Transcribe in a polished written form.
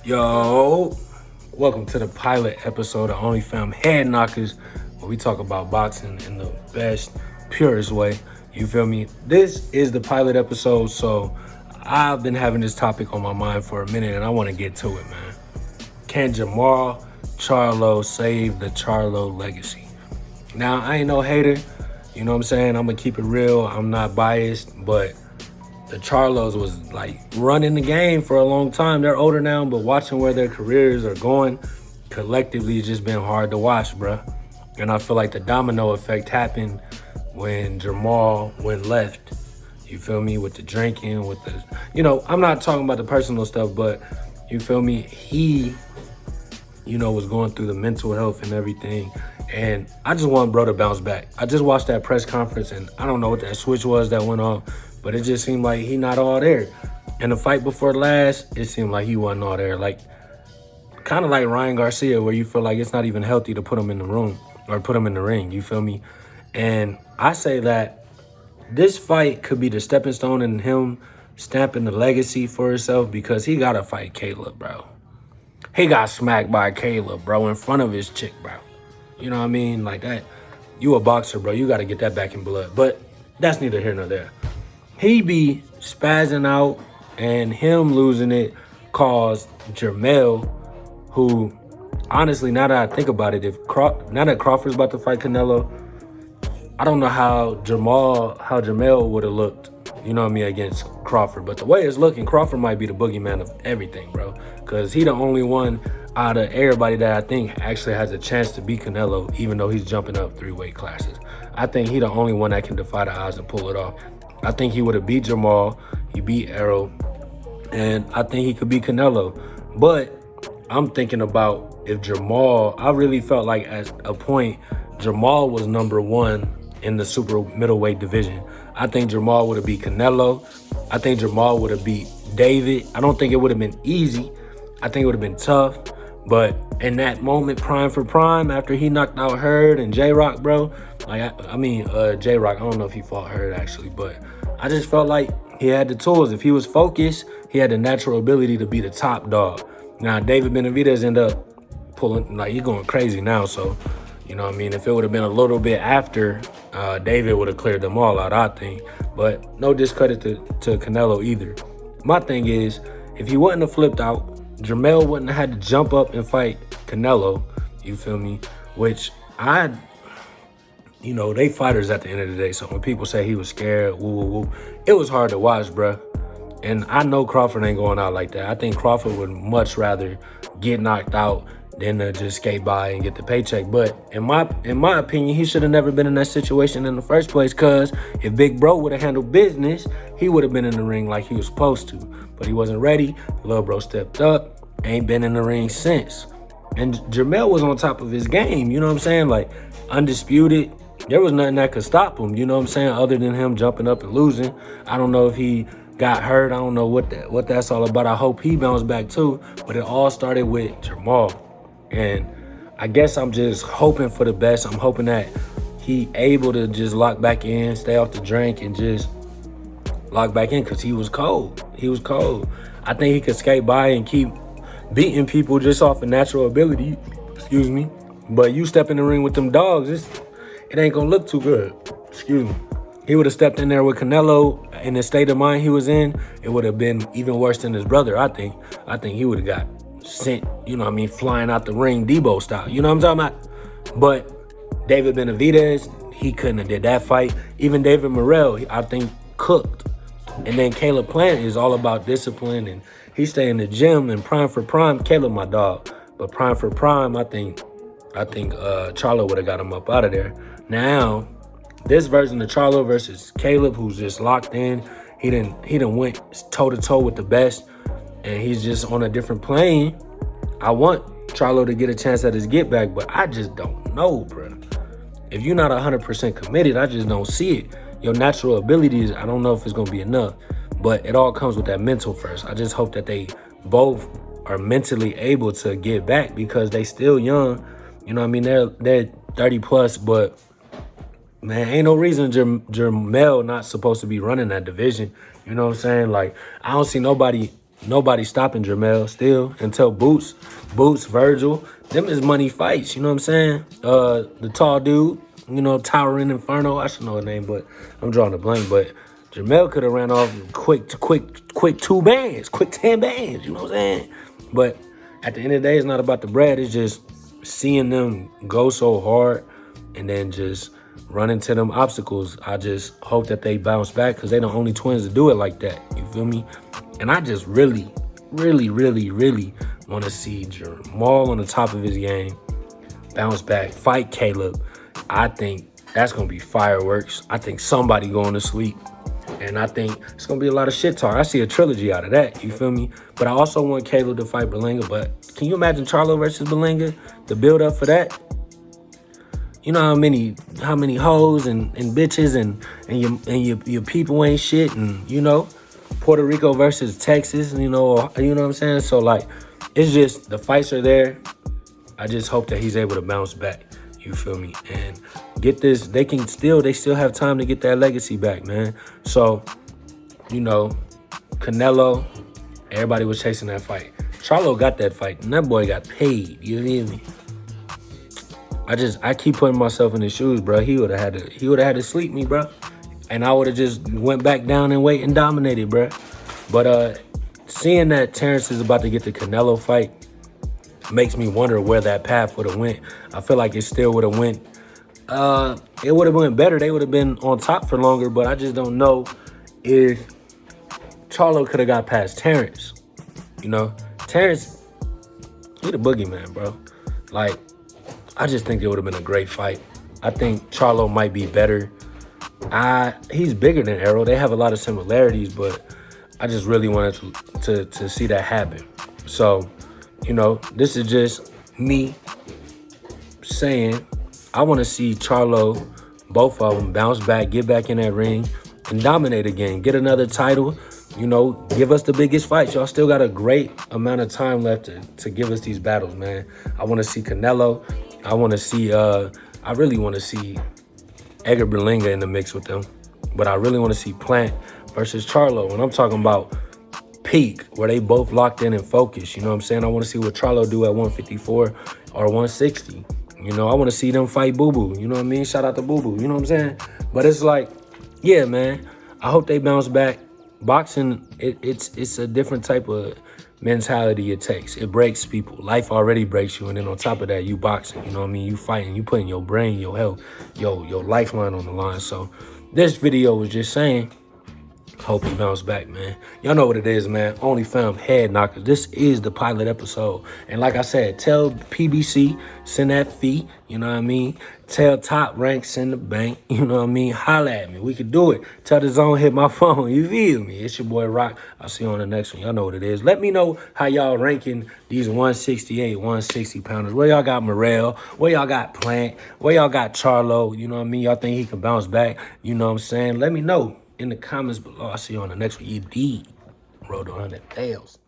Yo, welcome to the pilot episode of Only Fam Head Knockers, where we talk about boxing in the best, purest way. You feel me? This is the pilot episode, so I've been having this topic on my mind for a minute, and I want to get to it, man. Can Jermall Charlo save the Charlo legacy? Now, I ain't no hater. You know what I'm saying? I'm going to keep it real. I'm not biased, but the Charlos was like running the game for a long time. They're older now, but watching where their careers are going collectively has just been hard to watch, bruh. And I feel like the domino effect happened when Jermall went left. You feel me? With the drinking, with the, I'm not talking about the personal stuff, but you feel me? He, was going through the mental health and everything. And I just want bro to bounce back. I just watched that press conference and I don't know what that switch was that went off, but it just seemed like he not all there. And the fight before last, it seemed like he wasn't all there. Like, kind of like Ryan Garcia, where you feel like it's not even healthy to put him in the room or put him in the ring, you feel me? And I say that this fight could be the stepping stone in him stamping the legacy for himself, because he got to fight Caleb, bro. He got smacked by Caleb, bro, in front of his chick, bro. You know what I mean? Like that. You a boxer, bro. You got to get that back in blood. But that's neither here nor there. He be spazzing out, and him losing it caused Jermall, who, honestly, now that I think about it, now that Crawford's about to fight Canelo, I don't know how Jermall would have looked, against Crawford. But the way it's looking, Crawford might be the boogeyman of everything, bro. Because he the only one out of everybody that I think actually has a chance to beat Canelo, even though he's jumping up 3 weight classes. I think he the only one that can defy the odds and pull it off. I think he would have beat Jermall, he beat Errol, and I think he could beat Canelo. But I'm thinking about if Jermall, I really felt like at a point, Jermall was number 1 in the super middleweight division. I think Jermall would have beat Canelo. I think Jermall would have beat David. I don't think it would have been easy. I think it would have been tough. But in that moment, prime for prime, after he knocked out Hurd and J-Rock, bro, J-Rock, I don't know if he fought Hurd actually, but I just felt like he had the tools. If he was focused, he had the natural ability to be the top dog. Now, David Benavidez ended up pulling, he's going crazy now, so, if it would have been a little bit after, David would have cleared them all out, I think. But no discredit to Canelo either. My thing is, if he wouldn't have flipped out, Jermall wouldn't have had to jump up and fight Canelo, you feel me? Which they fighters at the end of the day. So when people say he was scared, it was hard to watch, bruh. And I know Crawford ain't going out like that. I think Crawford would much rather get knocked out than to just skate by and get the paycheck. But in my opinion, he should have never been in that situation in the first place, because if Big Bro would have handled business, he would have been in the ring like he was supposed to. But he wasn't ready. Lil Bro stepped up, ain't been in the ring since. And Jermall was on top of his game, you know what I'm saying? Like, undisputed. There was nothing that could stop him, you know what I'm saying, other than him jumping up and losing. I don't know if he got hurt. I don't know what that's all about. I hope he bounced back too. But it all started with Jermall. And I guess I'm just hoping for the best. I'm hoping that he able to just lock back in, stay off the drink, and just lock back in, because he was cold. He was cold. I think he could skate by and keep beating people just off of natural ability. Excuse me. But you step in the ring with them dogs, it ain't gonna look too good. Excuse me. He would have stepped in there with Canelo in the state of mind he was in. It would have been even worse than his brother, I think. I think he would have got sent, flying out the ring, Debo style. You know what I'm talking about? But David Benavidez, he couldn't have did that fight. Even David Morrell, I think, cooked. And then Caleb Plant is all about discipline, and he stay in the gym. And prime for prime, Caleb my dog. But prime for prime, I think Charlo would have got him up out of there. Now, this version of Charlo versus Caleb, who's just locked in, he done went toe-to-toe with the best, and he's just on a different plane. I want Charlo to get a chance at his get back, but I just don't know, bro. If you're not 100% committed, I just don't see it. Your natural abilities, I don't know if it's going to be enough, but it all comes with that mental first. I just hope that they both are mentally able to get back, because they still young. You know what I mean? They're 30 plus, but man, ain't no reason Jermall not supposed to be running that division. You know what I'm saying? Like, I don't see nobody Nobody's stopping Jermall still until Boots, Virgil. Them is money fights, you know what I'm saying? The tall dude, you know, Towering Inferno. I should know his name, but I'm drawing a blank. But Jermall could have ran off quick 2 bands, quick 10 bands, you know what I'm saying? But at the end of the day, it's not about the bread. It's just seeing them go so hard and then just run into them obstacles. I just hope that they bounce back because they the only twins to do it like that. You feel me? And I just really want to see Jermall on the top of his game, bounce back, fight Caleb. I think that's going to be fireworks. I think somebody going to sleep. And I think it's going to be a lot of shit talk. I see a trilogy out of that. You feel me? But I also want Caleb to fight Berlanga. But can you imagine Charlo versus Berlanga? The build up for that? You know how many hoes and bitches and your people ain't shit, and you know, Puerto Rico versus Texas, you know what I'm saying? So like, it's just the fights are there. I just hope that he's able to bounce back. You feel me? And get this. They still have time to get that legacy back, man. So, you know, Canelo, everybody was chasing that fight. Charlo got that fight, and that boy got paid. You feel me? I keep putting myself in his shoes, bro. He would have had to sleep me, bro. And I would have just went back down and wait and dominated, bro. But seeing that Terrence is about to get the Canelo fight makes me wonder where that path would have went. I feel like it still would have went. It would have went better. They would have been on top for longer, but I just don't know if Charlo could have got past Terrence. You know, Terrence, he the boogeyman, bro. Like, I just think it would have been a great fight. I think Charlo might be better. He's bigger than Errol. They have a lot of similarities, but I just really wanted to see that happen. So, you know, this is just me saying I want to see Charlo, both of them, bounce back, get back in that ring, and dominate again. Get another title. You know, give us the biggest fights. Y'all still got a great amount of time left to give us these battles, man. I want to see Canelo. I want to see, I really want to see Edgar Berlanga in the mix with them. But I really want to see Plant versus Charlo. And I'm talking about peak, where they both locked in and focused. You know what I'm saying? I want to see what Charlo do at 154 or 160. You know, I want to see them fight Boo Boo. You know what I mean? Shout out to Boo Boo. You know what I'm saying? But it's like, yeah, man. I hope they bounce back. Boxing, it's a different type of mentality it takes. It breaks people. Life already breaks you, and then on top of that, you boxing. You know what I mean? You fighting. You putting your brain, your health, your lifeline on the line. So this video was just saying, hope he bounce back, man. Y'all know what it is, man. Only Fam Head Knockers. This is the pilot episode. And like I said, tell PBC, send that fee. You know what I mean? Tell Top Rank, send the bank. You know what I mean? Holla at me. We could do it. Tell the zone, hit my phone. You feel me? It's your boy Rock. I'll see you on the next one. Y'all know what it is. Let me know how y'all ranking these 168, 160 pounders. Where y'all got Morrell? Where y'all got Plant? Where y'all got Charlo? You know what I mean? Y'all think he can bounce back? You know what I'm saying? Let me know in the comments below. I'll see you on the next one. You D. Road to 100,000.